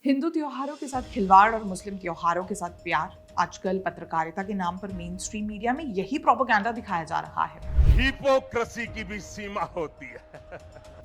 हिंदू त्योहारों के साथ खिलवाड़ और मुस्लिम त्योहारों के साथ प्यार। आजकल पत्रकारिता के नाम पर मेन स्ट्रीम मीडिया में यही प्रोपेगेंडा दिखाया जा रहा है। हिपोक्रेसी की भी सीमा होती है।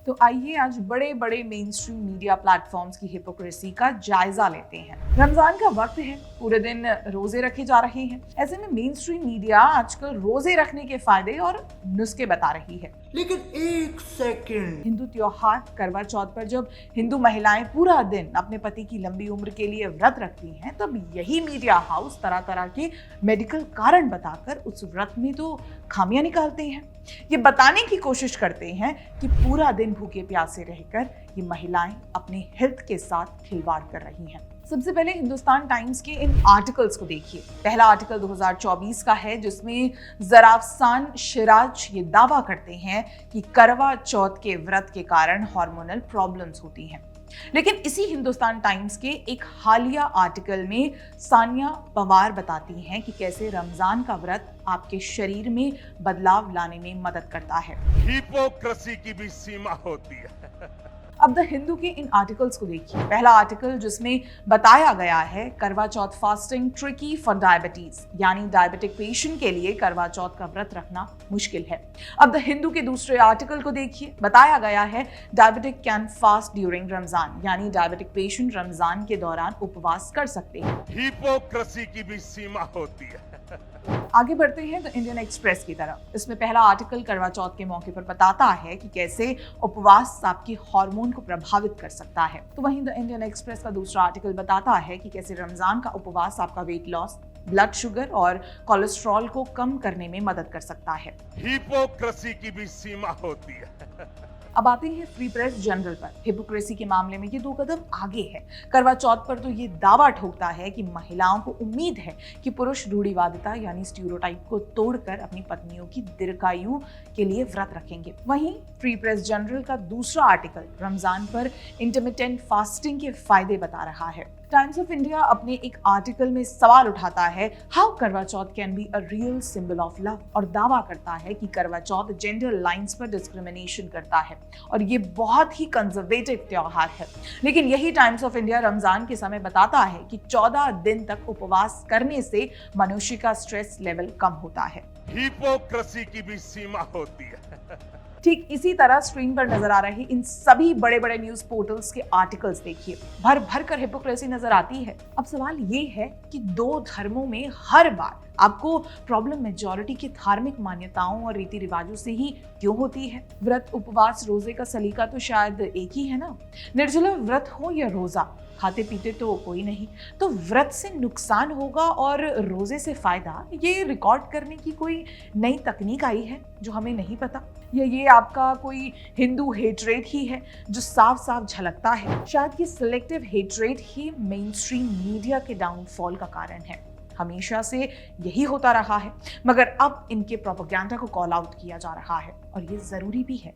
तो आइए आज बड़े बड़े मेन स्ट्रीम मीडिया प्लेटफॉर्म्स की हिपोक्रेसी का जायजा लेते हैं। रमजान का वक्त है, पूरे दिन रोजे रखे जा रहे हैं। ऐसे में मेन स्ट्रीम मीडिया आजकल रोजे रखने के फायदे और नुस्खे बता रही है। लेकिन एक सेकंड, हिंदू त्योहार करवा चौथ पर जब हिंदू महिलाएं पूरा दिन अपने पति की लंबी उम्र के लिए व्रत रखती हैं, तब यही मीडिया हाउस तरह तरह के मेडिकल कारण बताकर उस व्रत में तो खामियां निकालते हैं। ये बताने की कोशिश करते हैं कि पूरा दिन भूखे प्यासे रहकर ये महिलाएं अपने हेल्थ के साथ खिलवाड़ कर रही हैं। सबसे पहले हिंदुस्तान टाइम्स के इन आर्टिकल्स को देखिए। पहला आर्टिकल 2024 का है, जिसमें ज़राफ्सान शिराज ये दावा करते हैं कि करवा चौथ के व्रत के कारण हार्मोनल प्रॉब्लम्स होती हैं। लेकिन इसी हिंदुस्तान टाइम्स के एक हालिया आर्टिकल में सानिया पवार बताती हैं कि कैसे रमजान का व्रत आपके शरीर में बदलाव लाने में मदद करता है। हिपोक्रेसी की भी सीमा होती है। अब द हिंदू के इन आर्टिकल्स को देखिए। पहला आर्टिकल जिसमें बताया गया है करवा चौथ फास्टिंग ट्रिकी फॉर डायबिटीज, यानी डायबिटिक पेशेंट के लिए करवा चौथ का व्रत रखना मुश्किल है। अब द हिंदू के दूसरे आर्टिकल को देखिए। बताया गया है diabetic can fast during Ramzan, यानी डायबिटिक पेशेंट रमजान के दौरान उपवास कर सकते हैं। हिपोक्रेसी की भी सीमा होती है। आगे बढ़ते हैं द इंडियन एक्सप्रेस की तरफ। इसमें पहला आर्टिकल करवा चौथ के मौके पर बताता है कि कैसे उपवास आपकी हार्मोन को प्रभावित कर सकता है। तो वहीं द इंडियन एक्सप्रेस का दूसरा आर्टिकल बताता है कि कैसे रमजान का उपवास आपका वेट लॉस, ब्लड शुगर और कोलेस्ट्रॉल को कम करने में मदद कर सकता है। हिपोक्रेसी की भी सीमा होती है। अब आते हैं फ्री प्रेस जनरल पर। हिपोक्रेसी के मामले में ये 2 कदम आगे है। करवा चौथ पर तो ये दावा ठोकता है कि महिलाओं को उम्मीद है कि पुरुष रूढ़िवादिता यानी स्टीरियोटाइप को तोड़कर अपनी पत्नियों की दीर्घायु के लिए व्रत रखेंगे। वहीं फ्री प्रेस जनरल का दूसरा आर्टिकल रमजान पर इंटरमिटेंट फास्टिंग के फायदे बता रहा है। टाइम्स ऑफ इंडिया अपने एक आर्टिकल में सवाल उठाता है how Karva Chauth can be a real symbol of love, और दावा करता है कि करवा चौथ जेंडर लाइंस पर डिस्क्रिमिनेशन करता है और ये बहुत ही कंजर्वेटिव त्योहार है। लेकिन यही टाइम्स ऑफ इंडिया रमजान के समय बताता है कि 14 दिन तक उपवास करने से मनुष्य का स्ट्रेस लेवल कम होता है। हिपोक्रेसी की भी सीमा होती है। ठीक इसी तरह स्क्रीन पर नजर आ रहे इन सभी बड़े बड़े न्यूज पोर्टल्स के आर्टिकल्स देखिए। भर भर कर हिपोक्रेसी नजर आती है। अब सवाल ये है कि 2 धर्मों में हर बार आपको प्रॉब्लम मेजॉरिटी की धार्मिक मान्यताओं और रीति रिवाजों से ही क्यों होती है? व्रत, उपवास, रोजे का सलीका तो शायद एक ही है ना। निर्जला व्रत हो या रोजा, खाते पीते तो कोई नहीं। तो व्रत से नुकसान होगा और रोजे से फायदा, ये रिकॉर्ड करने की कोई नई तकनीक आई है जो हमें नहीं पता, या ये आपका कोई हिंदू हेटरेट ही है जो साफ साफ झलकता है? शायद ये सिलेक्टिव हेटरेट ही मेन स्ट्रीम मीडिया के डाउनफॉल का कारण है। हमेशा से यही होता रहा है, मगर अब इनके प्रोपेगेंडा को कॉल आउट किया जा रहा है और ये जरूरी भी है।